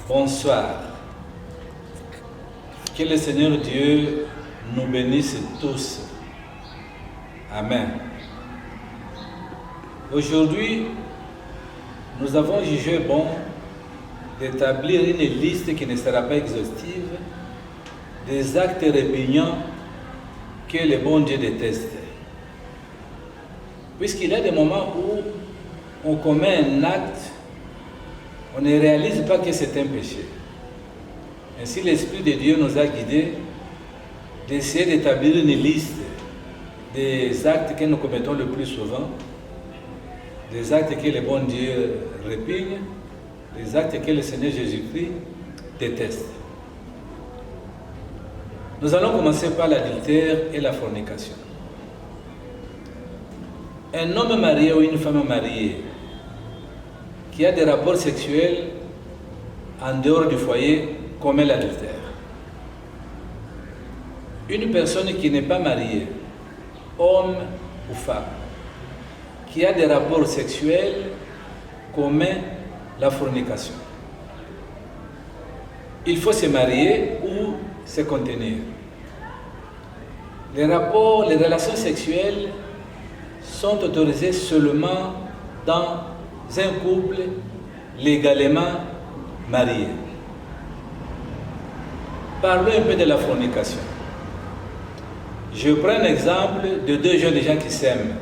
Bonsoir. Que le Seigneur Dieu nous bénisse tous. Amen. Aujourd'hui, nous avons jugé bon d'établir une liste qui ne sera pas exhaustive des actes répugnants que le bon Dieu déteste. Puisqu'il y a des moments où on commet un acte, on ne réalise pas que c'est un péché. Ainsi, l'Esprit de Dieu nous a guidés d'essayer d'établir une liste des actes que nous commettons le plus souvent, des actes que le bon Dieu répugne, des actes que le Seigneur Jésus-Christ déteste. Nous allons commencer par l'adultère et la fornication. Un homme marié ou une femme mariée qui a des rapports sexuels en dehors du foyer commet l'adultère. Une personne qui n'est pas mariée, homme ou femme, qui a des rapports sexuels commet la fornication. Il faut se marier ou se contenir. Les relations sexuelles sont autorisées seulement dans un couple légalement marié. Parlons un peu de la fornication. Je prends un exemple de deux jeunes gens qui s'aiment,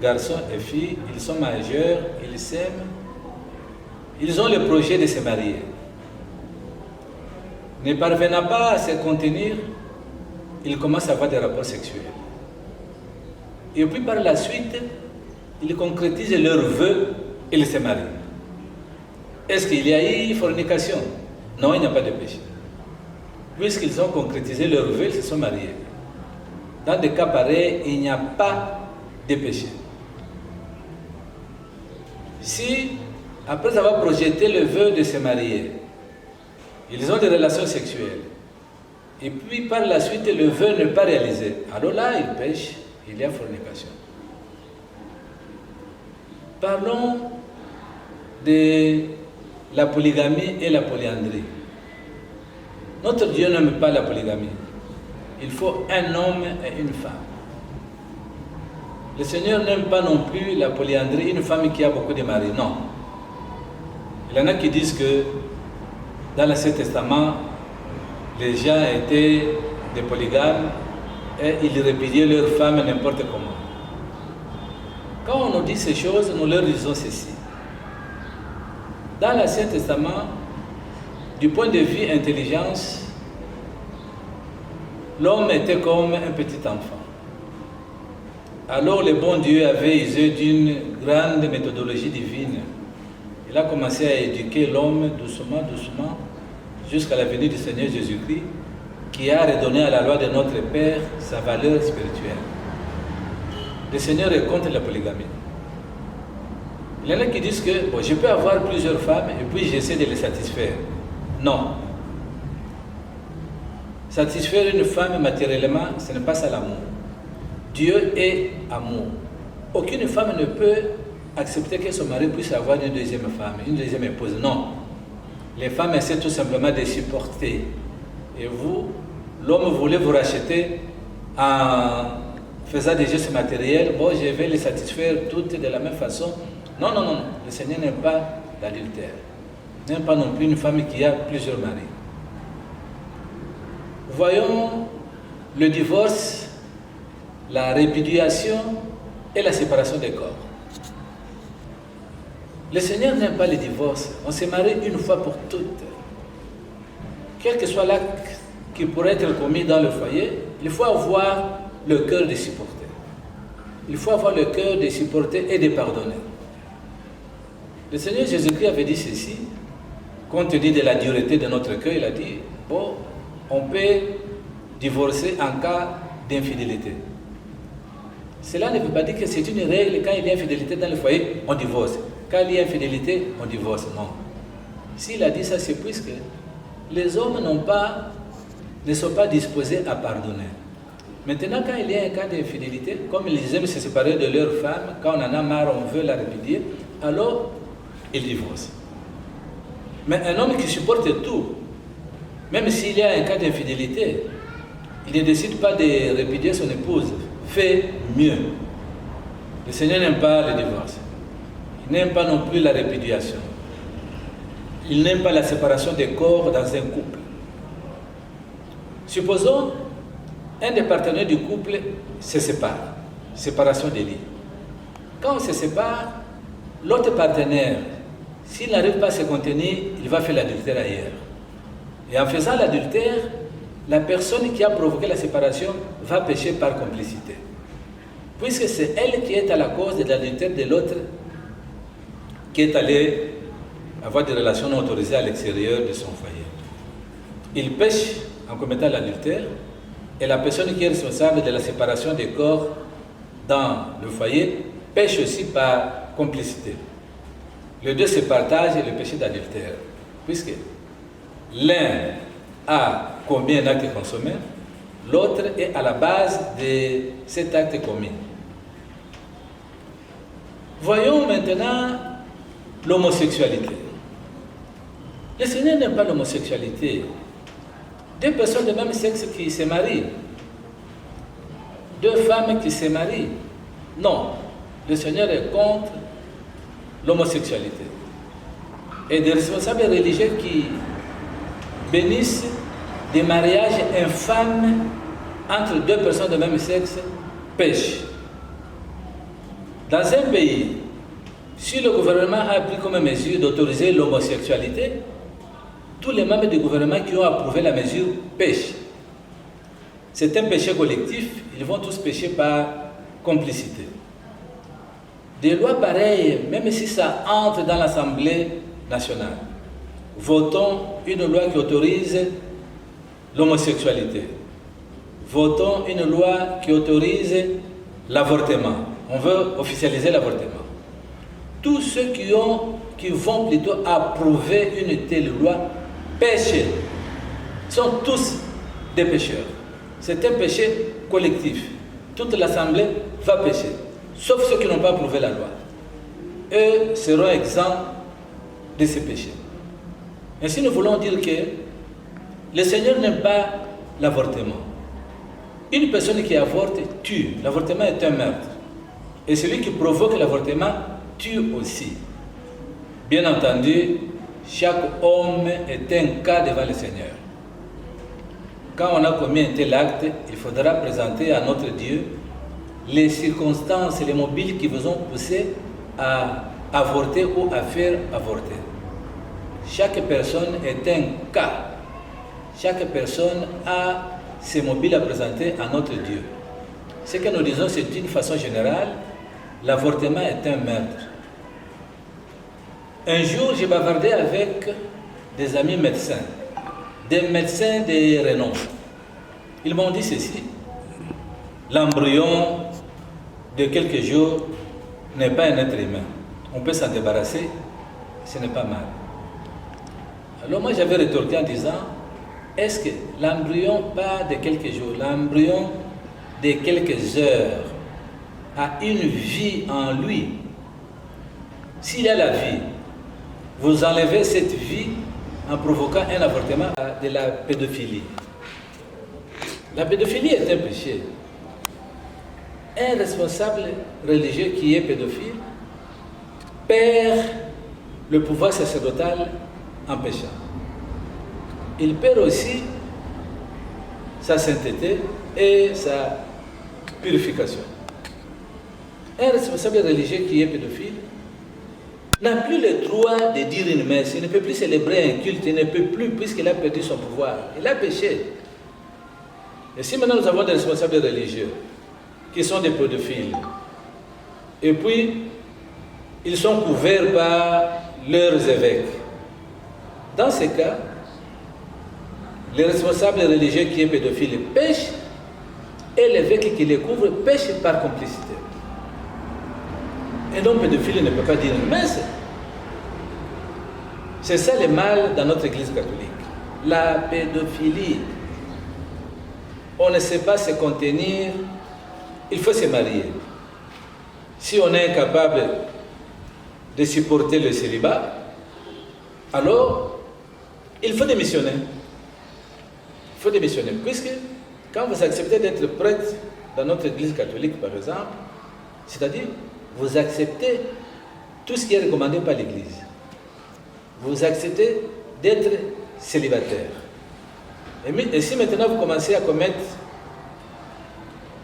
garçon et fille, ils sont majeurs, ils s'aiment, ils ont le projet de se marier. Ne parvenant pas à se contenir, ils commencent à avoir des rapports sexuels. Et puis par la suite, ils concrétisent leurs vœux et ils se marient. Est-ce qu'il y a eu fornication? Non, il n'y a pas de péché. Puisqu'ils ont concrétisé leurs vœux, ils se sont mariés. Dans des cas pareils, il n'y a pas de péché. Si, après avoir projeté le vœu de se marier, ils ont des relations sexuelles, et puis par la suite, le vœu n'est pas réalisé, alors là, ils pêchent, il y a fornication. Parlons de la polygamie et la polyandrie. Notre Dieu n'aime pas la polygamie. Il faut un homme et une femme. Le Seigneur n'aime pas non plus la polyandrie, une femme qui a beaucoup de maris. Non. Il y en a qui disent que dans l'Ancien Testament, les gens étaient des polygames et ils répudiaient leurs femmes n'importe comment. Quand on nous dit ces choses, nous leur disons ceci. Dans l'Ancien Testament, du point de vue intelligence, l'homme était comme un petit enfant. Alors le bon Dieu avait usé d'une grande méthodologie divine. Il a commencé à éduquer l'homme doucement, doucement, jusqu'à la venue du Seigneur Jésus-Christ, qui a redonné à la loi de notre Père sa valeur spirituelle. Le Seigneur est contre la polygamie. Il y en a qui disent que bon, je peux avoir plusieurs femmes et puis j'essaie de les satisfaire. Non. Satisfaire une femme matériellement, ce n'est pas ça l'amour. Dieu est amour. Aucune femme ne peut accepter que son mari puisse avoir une deuxième femme, une deuxième épouse. Non. Les femmes essaient tout simplement de supporter. Et vous, l'homme voulait vous racheter en faisant des gestes matériels. Bon, je vais les satisfaire toutes de la même façon. Non, non, non. Le Seigneur n'aime pas l'adultère. N'aime pas non plus une femme qui a plusieurs maris. Voyons le divorce, la répudiation et la séparation des corps. Le Seigneur n'aime pas le divorce. On se marie une fois pour toutes. Quel que soit l'acte qui pourrait être commis dans le foyer, il faut avoir le cœur de supporter. Il faut avoir le cœur de supporter et de pardonner. Le Seigneur Jésus-Christ avait dit ceci, compte tenu de la dureté de notre cœur, il a dit, bon, on peut divorcer en cas d'infidélité. Cela ne veut pas dire que c'est une règle, quand il y a infidélité dans le foyer, on divorce. Quand il y a infidélité, on divorce. Non. S'il a dit ça, c'est puisque les hommes ne sont pas disposés à pardonner. Maintenant, quand il y a un cas d'infidélité, comme ils aiment se séparer de leur femme, quand on en a marre, on veut la répudier, alors ils divorcent. Mais un homme qui supporte tout, même s'il y a un cas d'infidélité, il ne décide pas de répudier son épouse, fait mieux. Le Seigneur n'aime pas le divorce. Il n'aime pas non plus la répudiation. Il n'aime pas la séparation des corps dans un couple. Supposons un des partenaires du couple se sépare, séparation des lits. Quand on se sépare, l'autre partenaire, s'il n'arrive pas à se contenir, il va faire l'adultère ailleurs. Et en faisant l'adultère, la personne qui a provoqué la séparation va pécher par complicité. Puisque c'est elle qui est à la cause de l'adultère de l'autre qui est allé avoir des relations non autorisées à l'extérieur de son foyer. Il pêche en commettant l'adultère et la personne qui est responsable de la séparation des corps dans le foyer pêche aussi par complicité. Les deux se partagent le péché d'adultère, puisque l'un a commis un acte consommé, l'autre est à la base de cet acte commis. Voyons maintenant l'homosexualité. Le Seigneur n'aime pas l'homosexualité. Deux personnes de même sexe qui se marient, deux femmes qui se marient. Non, le Seigneur est contre l'homosexualité. Et des responsables religieux qui bénissent des mariages infâmes entre deux personnes de même sexe pêchent. Dans un pays, si le gouvernement a pris comme mesure d'autoriser l'homosexualité, tous les membres du gouvernement qui ont approuvé la mesure pêchent. C'est un péché collectif, ils vont tous pécher par complicité. Des lois pareilles, même si ça entre dans l'Assemblée nationale, votons une loi qui autorise l'homosexualité. Votons une loi qui autorise l'avortement. On veut officialiser l'avortement. Tous ceux qui vont plutôt approuver une telle loi pêchent. Sont tous des pécheurs. C'est un péché collectif. Toute l'Assemblée va pécher, sauf ceux qui n'ont pas approuvé la loi. Eux seront exempts de ces péchés. Ainsi, nous voulons dire que le Seigneur n'aime pas l'avortement. Une personne qui avorte tue. L'avortement est un meurtre. Et celui qui provoque l'avortement tue aussi. Bien entendu, chaque homme est un cas devant le Seigneur. Quand on a commis un tel acte, il faudra présenter à notre Dieu les circonstances et les mobiles qui vous ont poussé à avorter ou à faire avorter. Chaque personne est un cas. Chaque personne a ses mobiles à présenter à notre Dieu. Ce que nous disons, c'est d'une façon générale, l'avortement est un meurtre. Un jour, j'ai bavardé avec des amis médecins, des médecins de renom. Ils m'ont dit ceci: l'embryon de quelques jours n'est pas un être humain. On peut s'en débarrasser, ce n'est pas mal. Alors moi j'avais rétorqué en disant, est-ce que l'embryon pas de quelques jours, l'embryon de quelques heures a une vie en lui? S'il y a la vie, vous enlevez cette vie en provoquant un avortement de la pédophilie. La pédophilie est un péché. Un responsable religieux qui est pédophile perd le pouvoir sacerdotal en péchant. Il perd aussi sa sainteté et sa purification. Un responsable religieux qui est pédophile n'a plus le droit de dire une messe, il ne peut plus célébrer un culte, il ne peut plus puisqu'il a perdu son pouvoir. Il a péché. Et si maintenant nous avons des responsables religieux qui sont des pédophiles, et puis ils sont couverts par leurs évêques, dans ces cas, les responsables religieux qui est pédophile pêchent et l'évêque qui les couvre pêche par complicité. Un homme pédophile ne peut pas dire une messe. C'est ça le mal dans notre église catholique. La pédophilie. On ne sait pas se contenir, il faut se marier. Si on est incapable de supporter le célibat, alors il faut démissionner. Il faut démissionner. Puisque quand vous acceptez d'être prêtre dans notre église catholique, par exemple, c'est-à-dire vous acceptez tout ce qui est recommandé par l'église. Vous acceptez d'être célibataire. Et si maintenant vous commencez à commettre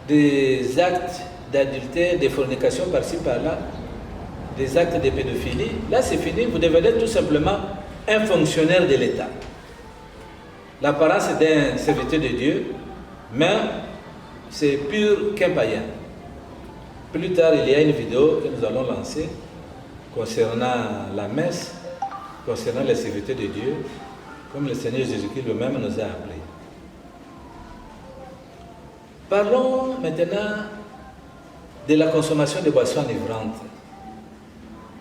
des actes d'adultère, des fornications par-ci par-là, des actes de pédophilie, là c'est fini, vous devenez tout simplement un fonctionnaire de l'État. L'apparence d'un serviteur de Dieu, mais c'est pur qu'un païen. Plus tard, il y a une vidéo que nous allons lancer concernant la messe, concernant les serviteurs de Dieu, comme le Seigneur Jésus-Christ lui-même nous a appelés. Parlons maintenant de la consommation de boissons enivrantes.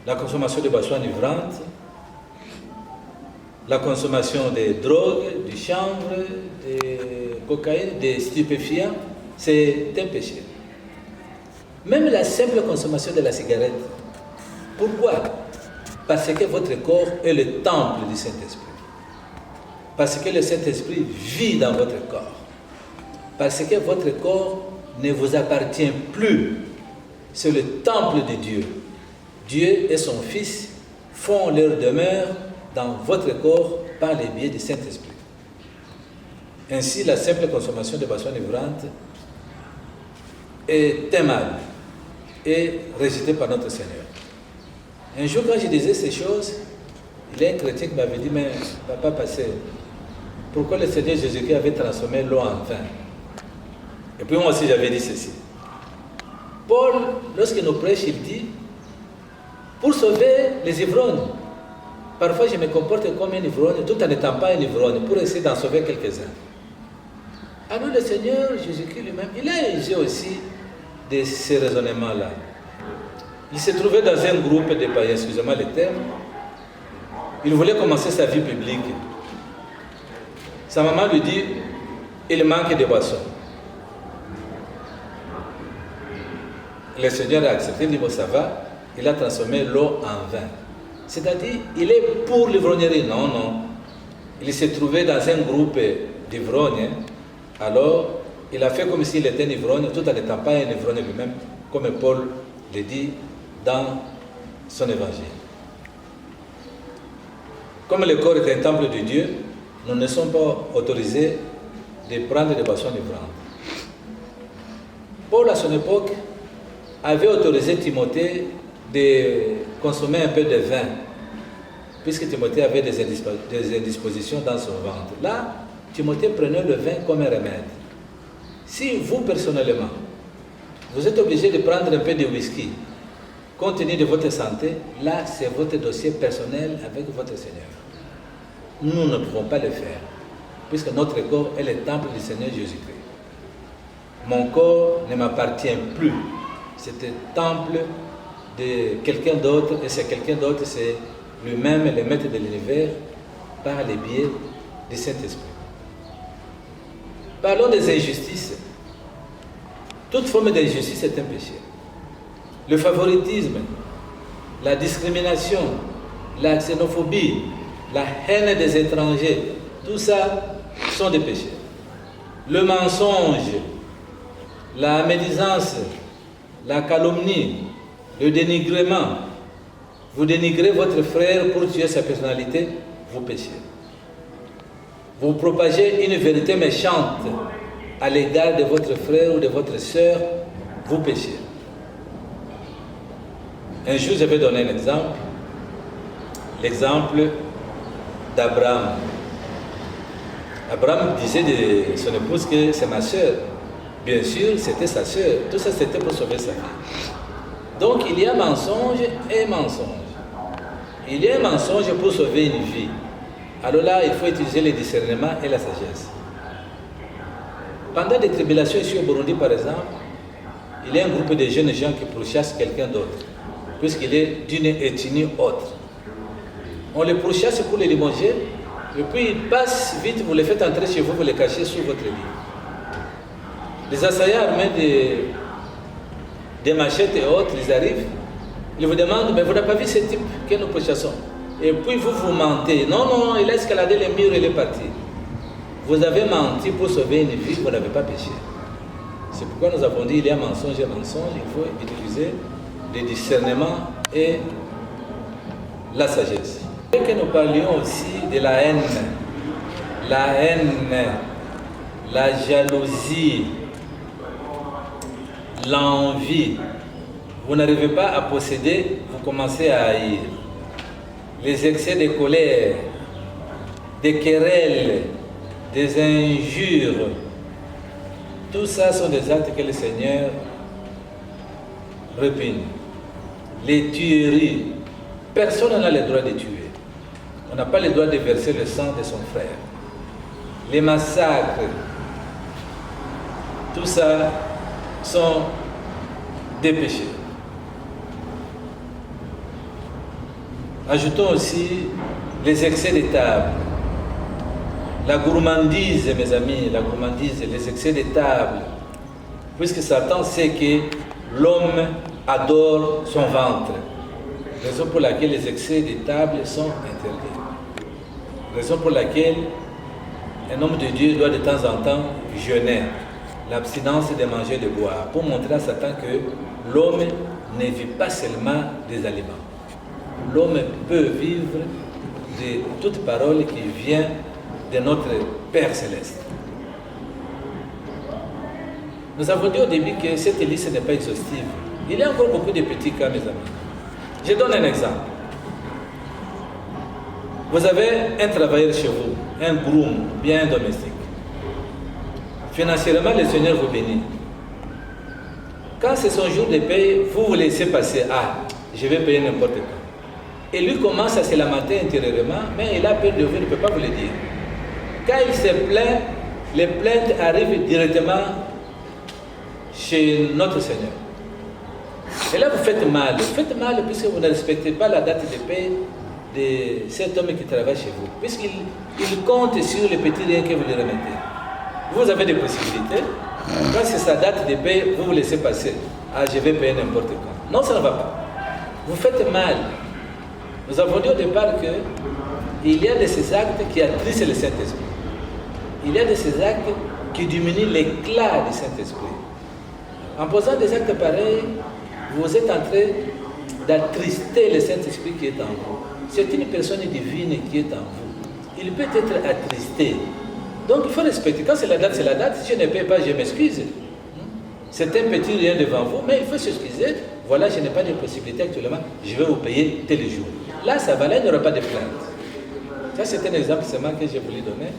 La consommation de boissons enivrantes, la consommation de drogues, du chanvre, de cocaïne, de stupéfiants, c'est un péché. Même la simple consommation de la cigarette. Pourquoi? Parce que votre corps est le temple du Saint-Esprit. Parce que le Saint-Esprit vit dans votre corps. Parce que votre corps ne vous appartient plus. C'est le temple de Dieu. Dieu et son Fils font leur demeure dans votre corps par les biais du Saint-Esprit. Ainsi, la simple consommation de boissons enivrantes est un mal et rejetée par notre Seigneur. Un jour, quand je disais ces choses, il y a un chrétien qui m'avait dit, mais papa passé, pourquoi le Seigneur Jésus-Christ avait transformé l'eau en vin? Et puis moi aussi j'avais dit ceci. Paul, lorsqu'il nous prêche, il dit, pour sauver les ivrognes, parfois je me comporte comme un ivrogne, tout en n'étant pas un ivrogne, pour essayer d'en sauver quelques-uns. Alors le Seigneur Jésus-Christ lui-même, il a usé aussi de ces raisonnements-là. Il s'est trouvé dans un groupe de païens, excusez-moi le terme. Il voulait commencer sa vie publique. Sa maman lui dit, il manque de boissons. Le Seigneur a accepté, il dit, bon, ça va. Il a transformé l'eau en vin. C'est-à-dire, il est pour l'ivrognerie. Non, non. Il s'est trouvé dans un groupe d'ivrognes. Alors, il a fait comme s'il était un ivrogne, tout en n'étant pas un ivrogne lui-même, comme Paul le dit dans son évangile. Comme le corps est un temple de Dieu, nous ne sommes pas autorisés de prendre des boissons enivrantes. Paul, à son époque, avait autorisé Timothée de consommer un peu de vin, puisque Timothée avait des indispositions dans son ventre. Là, Timothée prenait le vin comme un remède. Si vous, personnellement, vous êtes obligé de prendre un peu de whisky, compte tenu de votre santé, là, c'est votre dossier personnel avec votre Seigneur. Nous ne pouvons pas le faire, puisque notre corps est le temple du Seigneur Jésus-Christ. Mon corps ne m'appartient plus. C'est un temple de quelqu'un d'autre, et c'est quelqu'un d'autre, c'est lui-même le maître de l'univers par les biais du Saint-Esprit. Parlons des injustices. Toute forme d'injustice est un péché. Le favoritisme, la discrimination, la xénophobie, la haine des étrangers, tout ça sont des péchés. Le mensonge, la médisance, la calomnie, le dénigrement. Vous dénigrez votre frère pour tuer sa personnalité, vous péchez. Vous propagez une vérité méchante à l'égard de votre frère ou de votre sœur, vous péchez. Un jour, je vais donner un exemple. L'exemple d'Abraham. Abraham disait de son épouse que c'est ma sœur. Bien sûr, c'était sa sœur. Tout ça, c'était pour sauver sa vie. Donc, il y a mensonge et mensonge. Il y a un mensonge pour sauver une vie. Alors là, il faut utiliser le discernement et la sagesse. Pendant des tribulations ici au Burundi, par exemple, il y a un groupe de jeunes gens qui pourchassent quelqu'un d'autre, puisqu'il est d'une ethnie autre. On les pourchasse pour les limoger, et puis ils passent vite, vous les faites entrer chez vous, vous les cachez sous votre lit. Les assaillants armés de machettes et autres, ils arrivent, ils vous demandent, mais vous n'avez pas vu ce type que nous pourchassons? et puis vous mentez. Non, non, il a escaladé les murs et il est parti. Vous avez menti pour sauver une vie, vous n'avez pas péché. C'est pourquoi nous avons dit il y a mensonge et mensonge, il faut utiliser le discernement et la sagesse. Et que nous parlions aussi de la haine, la jalousie, l'envie. Vous n'arrivez pas à posséder, vous commencez à haïr. Les excès de colère, des querelles, des injures, tout ça sont des actes que le Seigneur répugne. Les tueries, personne n'a le droit de tuer. On n'a pas le droit de verser le sang de son frère. Les massacres, tout ça sont des péchés. Ajoutons aussi les excès de table. La gourmandise, mes amis, la gourmandise, les excès de table. Puisque Satan sait que l'homme adore son ventre. Raison pour laquelle les excès de table sont interdits. Raison pour laquelle un homme de Dieu doit de temps en temps jeûner. L'abstinence de manger et de boire. Pour montrer à Satan que l'homme ne vit pas seulement des aliments. L'homme peut vivre de toute parole qui vient de notre Père Céleste. Nous avons dit au début que cette liste n'est pas exhaustive. Il y a encore beaucoup de petits cas, mes amis. Je donne un exemple. Vous avez un travailleur chez vous, un groom, bien domestique. Financièrement, le Seigneur vous bénit. Quand c'est son jour de paye, vous vous laissez passer. Ah, je vais payer n'importe quoi. Et lui commence à se lamenter intérieurement, mais il a peur de vous, il ne peut pas vous le dire. Quand il se plaint, les plaintes arrivent directement chez notre Seigneur. Et là, vous faites mal. Vous faites mal puisque vous ne respectez pas la date de paie de cet homme qui travaille chez vous. Puisqu'il compte sur les petits riens que vous lui remettez. Vous avez des possibilités. Quand c'est sa date de paie, vous vous laissez passer. Ah, je vais payer n'importe quoi. Non, ça ne va pas. Vous faites mal. Nous avons dit au départ qu'il y a de ces actes qui attristent le Saint-Esprit. Il y a de ces actes qui diminuent l'éclat du Saint-Esprit. En posant des actes pareils, vous êtes en train d'attrister le Saint-Esprit qui est en vous. C'est une personne divine qui est en vous. Il peut être attristé. Donc il faut respecter. Quand c'est la date, c'est la date. Si je ne paye pas, je m'excuse. C'est un petit rien devant vous, mais il faut s'excuser. Voilà, je n'ai pas de possibilité actuellement. Je vais vous payer tel jour. Là, ça va, là, il n'y aura pas de plainte. Ça, c'est un exemple seulement que je voulais donner.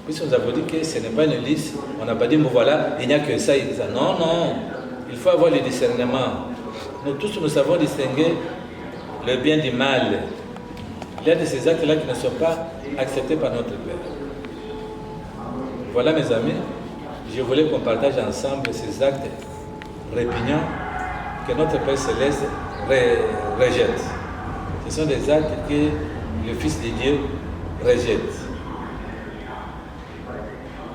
Puisque nous avons dit que ce n'est pas une liste. On n'a pas dit, mais voilà, il n'y a que ça et ça. Non, non. Il faut avoir le discernement. Nous tous, nous savons distinguer le bien du mal. Il y a de ces actes-là qui ne sont pas acceptés par notre Père. Voilà, mes amis, je voulais qu'on partage ensemble ces actes répugnants que notre Père Céleste rejette. Ce sont des actes que le Fils de Dieu rejette.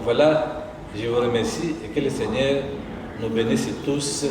Voilà, je vous remercie et que le Seigneur nous bénisse tous.